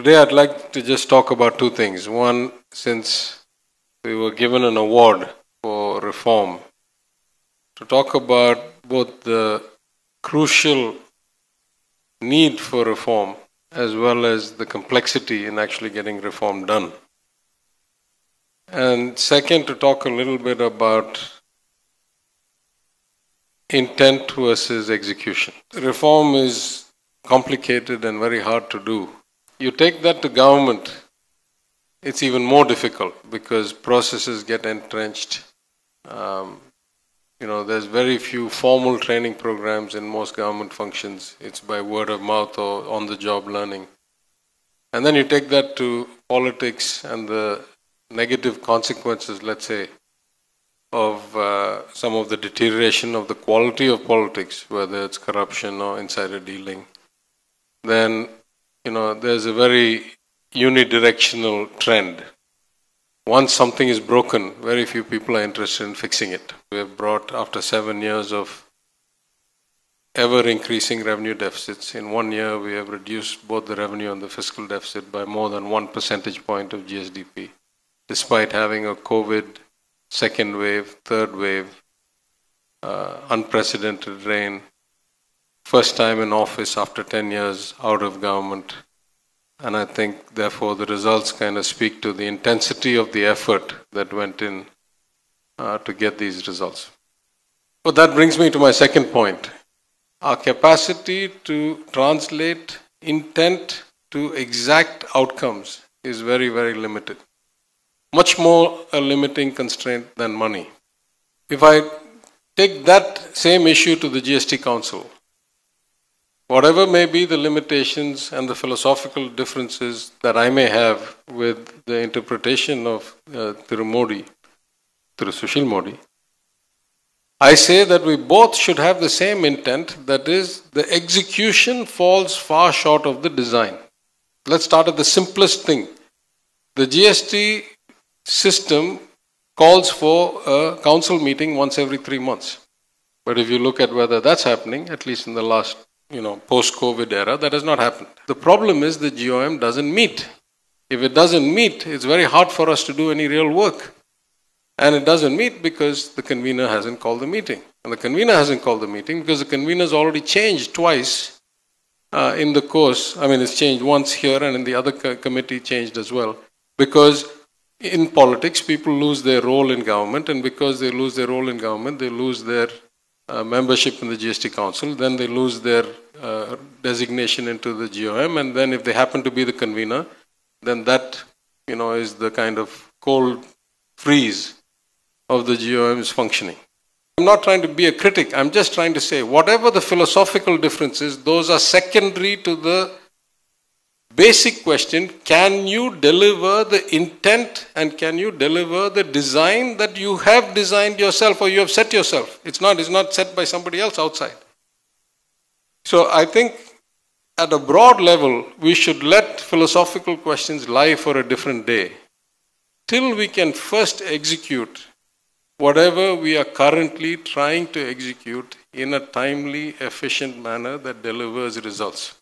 Today I'd like to just talk about two things. One, since we were given an award for reform, to talk about both the crucial need for reform as well as the complexity in actually getting reform done. And second, to talk a little bit about intent versus execution. Reform is complicated and very hard to do. You take that to government, it's even more difficult because processes get entrenched. There's very few formal training programs in most government functions. It's by word of mouth or on-the-job learning. And then you take that to politics and the negative consequences, let's say, of some of the deterioration of the quality of politics, whether it's corruption or insider dealing. Then there's a very unidirectional trend. Once something is broken, very few people are interested in fixing it. We have brought, after 7 years of ever increasing revenue deficits, in 1 year we have reduced both the revenue and the fiscal deficit by more than 1 percentage point of GSDP, despite having a COVID second wave, third wave, unprecedented reign, first time in office after 10 years out of government. And I think, therefore, the results kind of speak to the intensity of the effort that went in to get these results. But that brings me to my second point. Our capacity to translate intent to exact outcomes is very, very limited. Much more a limiting constraint than money. If I take that same issue to the GST Council, whatever may be the limitations and the philosophical differences that I may have with the interpretation of Sushil Modi, I say that we both should have the same intent, that is, the execution falls far short of the design. Let's start at the simplest thing. The GST system calls for a council meeting once every 3 months. But if you look at whether that's happening, at least in the last post-COVID era, that has not happened. The problem is the GOM doesn't meet. If it doesn't meet, it's very hard for us to do any real work. And it doesn't meet because the convener hasn't called the meeting. And the convener hasn't called the meeting because the convener's already changed twice in the course. I mean, it's changed once here and in the other committee changed as well. Because in politics, people lose their role in government, and because they lose their role in government, they lose their membership in the GST Council, then they lose their designation into the GOM, and then if they happen to be the convener, then that is the kind of cold freeze of the GOM's functioning. I'm not trying to be a critic, I'm just trying to say whatever the philosophical differences, those are secondary to the basic question: can you deliver the intent and can you deliver the design that you have designed yourself or you have set yourself? It's not set by somebody else outside. So I think at a broad level, we should let philosophical questions lie for a different day till we can first execute whatever we are currently trying to execute in a timely, efficient manner that delivers results.